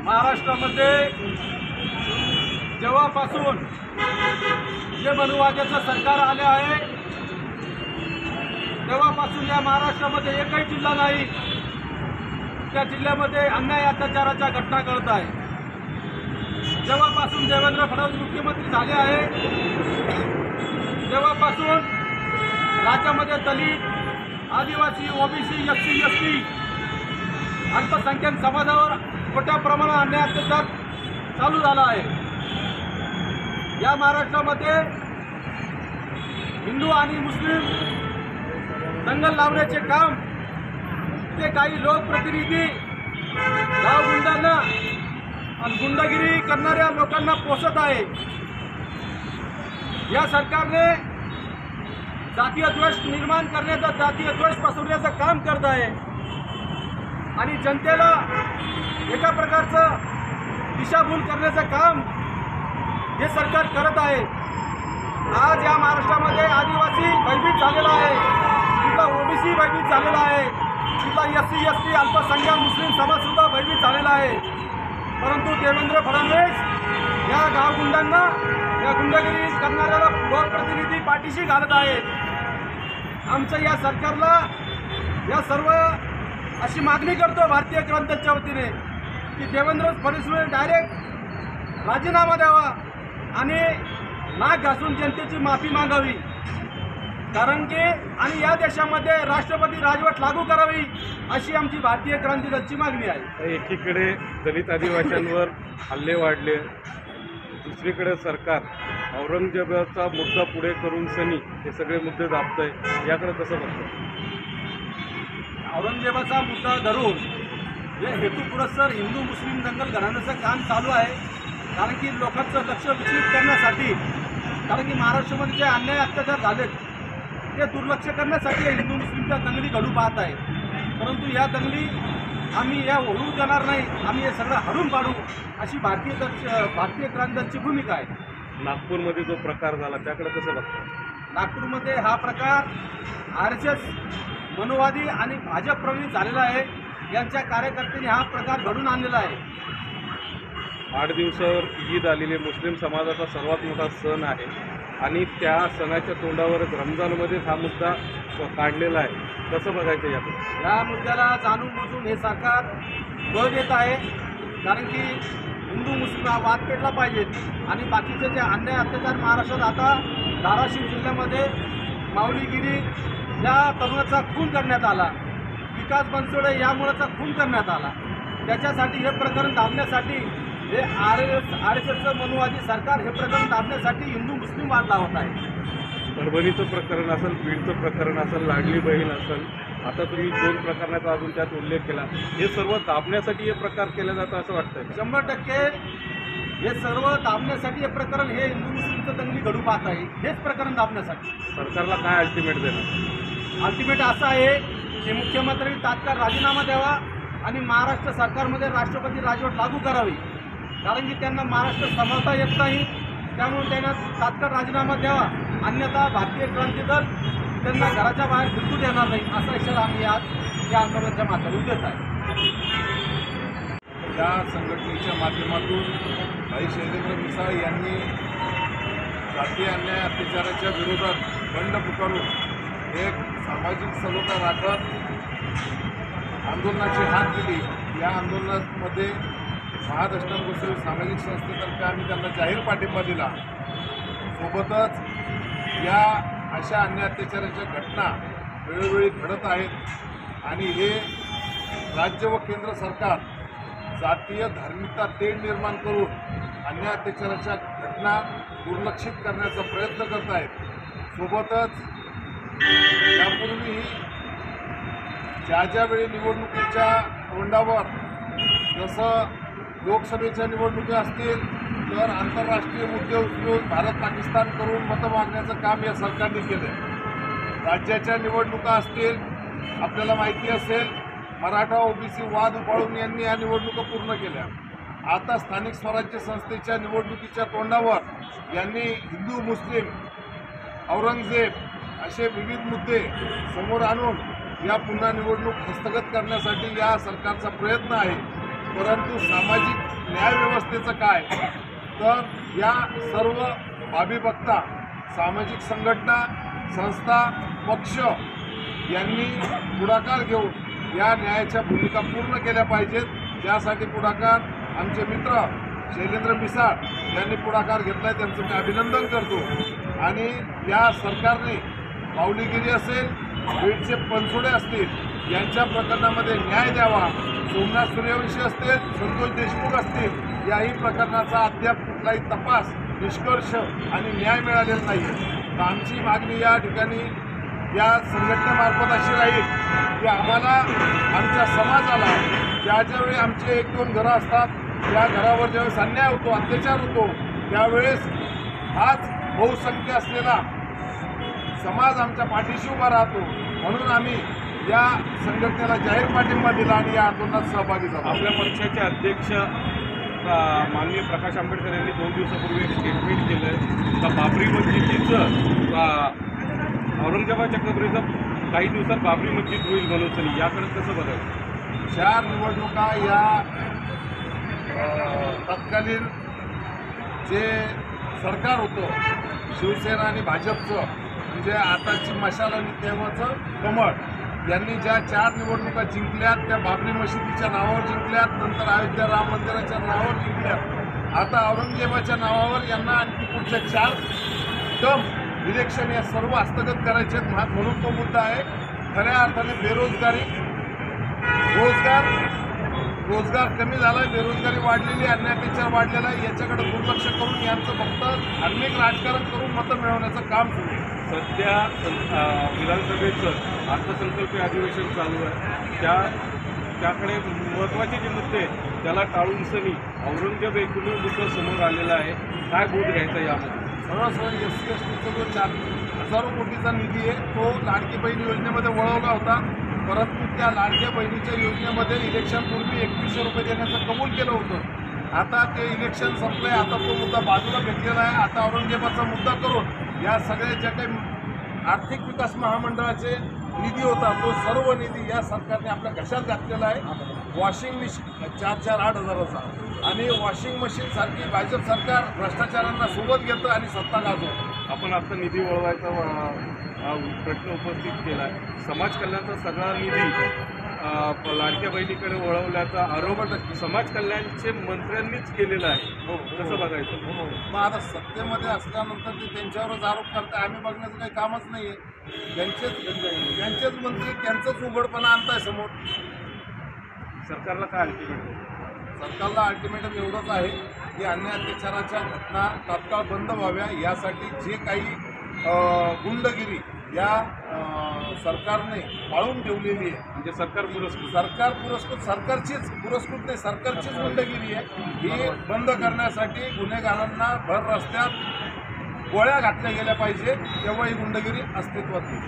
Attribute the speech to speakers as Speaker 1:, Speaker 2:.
Speaker 1: महाराष्ट्रामध्ये जेव्हापासून जे मनुवाद्याचं सरकार आले आहे तेव्हापासून या महाराष्ट्रामध्ये एकही जिल्हा नाही त्या जिल्ह्यामध्ये अन्याय अत्याचाराच्या घटना घडत आहे। जेव्हापासून देवेंद्र फडणवीस मुख्यमंत्री झाले आहे तेव्हापासून राज्यामध्ये दलित, आदिवासी, ओबीसी, एससी, एसटी, अल्पसंख्याक समाजावर मोठ्या प्रमाणात अन्याय अत्याचार चालू झाला आहे। या महाराष्ट्रामध्ये हिंदू आणि मुस्लिम दंगल लावण्याचे काम ते काही लोकप्रतिनिधी गाव गुंडांना आणि गुंडगिरी करणाऱ्या लोकांना पोषत आहे। या सरकारने जातीय द्वेष निर्माण करण्याचा, जातीय द्वेष पसरवण्याचं काम करत आहे आणि जनतेला एका प्रकारचं दिशाभूल करण्याचं काम हे सरकार करत आहे। आज या महाराष्ट्रामध्ये आदिवासी भयभीत झालेला आहे, तिथला ओबीसी भयभीत झालेला आहे, तिथला एससी, एसटी, अल्पसंख्याक मुस्लिम समाजसुद्धा भयभीत झालेला आहे। परंतु देवेंद्र फडणवीस या गावगुंडांना, या गुंडगिरी करणाऱ्या लोकप्रतिनिधी पाठीशी घालत आहेत। आमचं या सरकारला या सर्व अशी मागणी करतो भारतीय क्रांतीच्या वतीने की देवेंद्र फडणवीसने डायरेक्ट राजीनामा द्यावा आणि नाक घासून जनतेची माफी मागावी, कारण की आणि या देशामध्ये राष्ट्रपती राजवट लागू करावी अशी आमची भारतीय क्रांती दलची मागणी आहे।
Speaker 2: एकीकडे दलित आदिवासींवर हल्ले वाढले, दुसरीकडे सरकार औरंगजेबाचा मुद्दा पुढे करून सनी हे सगळे मुद्दे दाबतंय, याकडे कसं बघतं?
Speaker 1: औरंगजेबाचा मुद्दा धरून जे हेतुपुरस्सर हिंदू मुस्लिम दंगल घडवण्याचं काम चालू आहे, कारण की लोकांचं लक्ष विचलित करण्यासाठी, कारण की महाराष्ट्रामध्ये जे अन्याय अत्याचार झालेत ते दुर्लक्ष करण्यासाठी हिंदू मुस्लिमच्या दंगली घडू पाहत आहे। परंतु या दंगली आम्ही या होऊ देणार नाही, आम्ही हे सगळं हडून पाडू अशी भारतीय क्रांती दलची भूमिका आहे।
Speaker 2: नागपूरमध्ये जो प्रकार झाला त्याकडे कसं बघतं?
Speaker 1: नागपूरमध्ये हा प्रकार RSS मनुवादी आणि भाजप प्रवृत्त झालेला आहे, यांच्या कार्यकर्त्यांनी हा प्रकार घडून आणलेला आहे।
Speaker 2: 8 दिवसावर ईद आलेली मुस्लिम समाजाचा सर्वात मोठा सण आहे आणि त्या सणाच्या तोंडावरच रमजानमध्येच हा मुद्दा काढलेला आहे, कसं बघायचं याकडे?
Speaker 1: या मुद्द्याला जाणून बुजून हे सरकार बळ देत आहे, कारण की हिंदू मुस्लिम हा वाद पेटला पाहिजे आणि बाकीचे जे अन्याय अत्याचार महाराष्ट्रात आता धाराशिव जिल्ह्यामध्ये माऊलीगिरी या तरुणाचा खून करण्यात आला, विकास बनसोडे या मुलाचा खून करण्यात आला, त्याच्यासाठी हे प्रकरण दाबण्यासाठी हे RSSचं मनुवादी सरकार हे प्रकरण दाबण्यासाठी हिंदू मुस्लिम वाद लावत आहे।
Speaker 2: परभणीचं प्रकरण असेल, बीडचं प्रकरण असेल, लाडली बहीण असेल, आता तुम्ही 2 प्रकरणाचा अजून त्यात उल्लेख केला, हे सर्व दाबण्यासाठी हे प्रकार केले जातं असं वाटतंय?
Speaker 1: 100% हे सर्व दाबण्यासाठी हे प्रकरण हे हिंदू मुस्लिमचं दंगली घडू पाहत आहे, हेच प्रकरण दाबण्यासाठी।
Speaker 2: सरकारला काय अल्टिमेट देणार?
Speaker 1: अल्टिमेट असं आहे की मुख्यमंत्र्यांनी तात्काळ राजीनामा द्यावा आणि महाराष्ट्र सरकारमध्ये राष्ट्रपती राजवट लागू करावी, कारण की त्यांना महाराष्ट्र सांभाळता येत नाही, त्यामुळे त्यांना तात्काळ राजीनामा द्यावा, अन्यथा भारतीय क्रांती दल त्यांना घराच्या बाहेर फिरकू देणार नाही असा इशारा आम्ही आज या आंदोलनाच्या माध्यमातून देत आहे।
Speaker 3: या संघटनेच्या माध्यमातून भाई शैलेंद्र मिसाळ यांनी जातीय अन्याय अत्याचाराच्या विरोधात बंड पुकारून एक सामाजिक सलोखा राखत आंदोलनाची हाक दिली। या आंदोलनामध्ये महादष्टम गोसावी सामाजिक संस्थेतर्फे आम्ही त्यांना जाहीर पाठिंबा दिला। सोबतच या अशा अन्याय अत्याचाराच्या घटना वेळोवेळी घडत आहेत आणि हे राज्य व केंद्र सरकार जातीय धार्मिकता तेढ निर्माण करून अन्याय अत्याचाराच्या घटना दुर्लक्षित करण्याचा प्रयत्न करत आहेत। सोबतच यापूर्वीही ज्या वेळी निवडणुकीच्या तोंडावर जसं लोकसभेच्या निवडणुका असतील तर आंतरराष्ट्रीय मुद्दे उचलून भारत पाकिस्तान करून मतं मागण्याचं काम या सरकारने केलं। राज्याच्या निवडणुका असतील, आपल्याला माहिती असेल मराठा ओबीसी वाद उफाळून यांनी या निवडणुका पूर्ण केल्या। आता स्थानिक स्वराज्य संस्थेच्या निवडणुकीच्या तोंडावर यांनी हिंदू मुस्लिम औरंगजेब असे विविध मुद्दे समोर आणून या पुन्हा निवडणूक हस्तगत करण्यासाठी या सरकारचा प्रयत्न आहे। परंतु सामाजिक न्याय व्यवस्थेचं काय, तर या सर्व बाबी बघता सामाजिक संघटना, संस्था, पक्ष यांनी पुढाकार घेऊन या न्यायाच्या भूमिका पूर्ण केल्या पाहिजेत. त्यासाठी पुढाकार आमचे मित्र शैलेंद्र मिसाळ यांनी पुढाकार घेतला आहे, त्यांचं मी अभिनंदन करतो. आणि या सरकारने माऊलीगिरी असेल, बीडचे बनसोडे असतील यांच्या प्रकरणामध्ये न्याय द्यावा. सोमनाथ सूर्यवंशी असतील, संतोष देशमुख असतील, याही प्रकरणाचा अद्याप कुठलाही तपास, निष्कर्ष आणि न्याय मिळालेला नाही. तर आमची मागणी या ठिकाणी या संघटनेमार्फत अशी राहील की आम्हाला आमच्या समाजाला ज्यावेळी आमचे 1-2 घरं असतात, त्या घरावर ज्यावेळेस अन्याय होतो, अत्याचार होतो, त्यावेळेस हाच बहुसंख्य असलेला समाज आमच्या पाठीशी उभा राहतो. म्हणून आम्ही या संघटनेला जाहीर पाठिंबा दिला आणि या आंदोलनात सहभागी झालो.
Speaker 2: आपल्या पक्षाचे अध्यक्ष माननीय प्रकाश आंबेडकर यांनी 2 दिवसापूर्वी एक स्टेटमेंट केलं आहे का बाबरी मस्जिदीचं औरंगाबादच्या कबरीचं काही दिवसात बाबरी मस्जिद होईल बनवसली, याकडे कसं बघायचं?
Speaker 3: 4 निवडणुका या तत्कालीन जे सरकार होतं शिवसेना आणि भाजपचं, म्हणजे आताची मशाल आणि तेव्हाचं कमळ, यांनी ज्या 4 निवडणुका जिंकल्यात त्या बाबरी मशिदीच्या नावावर जिंकल्यात, नंतर अयोध्या राम मंदिराच्या नावावर जिंकल्यात, आता औरंगजेबाच्या नावावर यांना आणखी पुढच्या 4 टर्म इलेक्शन या सर्व हस्तगत करायचे आहेत. म्हणून तो मुद्दा आहे. खऱ्या अर्थाने बेरोजगारी, रोजगार कमी झाला आहे, बेरोजगारी वाढलेली, अन्याय अत्याचार वाढलेला आहे. याच्याकडे दुर्लक्ष करून यांचं फक्त धार्मिक राजकारण करून मतं मिळवण्याचं काम सुरू आहे.
Speaker 2: सध्या विधानसभेचं अर्थसंकल्पीय अधिवेशन चालू आहे, त्याकडे महत्त्वाचे जे मुद्दे आहेत त्याला टाळून सनी औरंगजेब एकूण मुद्दा समोर आलेला आहे. काय बोध घ्यायचा यामध्ये?
Speaker 3: सरळ SC/STचा जो 4,000 कोटीचा निधी आहे तो लाडकी बहीण योजनेमध्ये वळवला होता, परंतु त्या लाडक्या बहिणीच्या योजनेमध्ये इलेक्शनपूर्वी 2100 रुपये देण्याचं कबूल केलं होतं. आता ते इलेक्शन संपलं आहे, आता तो मुद्दा बाजूला घेतलेला आहे. आता औरंगजेबाचा मुद्दा करून या सगळ्या ज्या काही आर्थिक विकास महामंडळाचे निधी होता तो सर्व निधी या सरकारने आपल्या घशात घातलेला आहे. वॉशिंग मशीन 4,8 हजाराचा, आणि वॉशिंग मशीन सारखी भाजप सरकार भ्रष्टाचारांना सोबत घेतं आणि सत्ता गाजवतं.
Speaker 2: आपण आता निधी वळवायचा प्रश्न उपस्थित केला आहे. समाज कल्याणचा सगळा निधी लाडक्या बहिणीकडे वळवल्याचा आरोप समाज कल्याणचे मंत्र्यांनीच केलेला आहे. कसं बघायचं?
Speaker 3: मग आता सत्तेमध्ये असल्यानंतर ते त्यांच्यावरच आरोप करतात. आम्ही बघण्याचं काही कामच नाही आहे. त्यांचेच मंत्री त्यांचंच उघडपणा आणताय समोर.
Speaker 2: सरकारला काय अल्टिमेटम?
Speaker 3: सरकारला अल्टिमेटम एवढंच आहे की अन्याय अत्याचाराच्या घटना तात्काळ बंद व्हाव्या, यासाठी जे काही गुंडगिरी या सरकारने पाळून ठेवलेली आहे,
Speaker 2: म्हणजे सरकार
Speaker 3: सरकारचीच गुंडगिरी आहे, ही बंद करण्यासाठी गुन्हेगारांना भर रस्त्यात गोळ्या घातल्या गेल्या पाहिजे, तेव्हा ही गुंडगिरी अस्तित्वात येईल.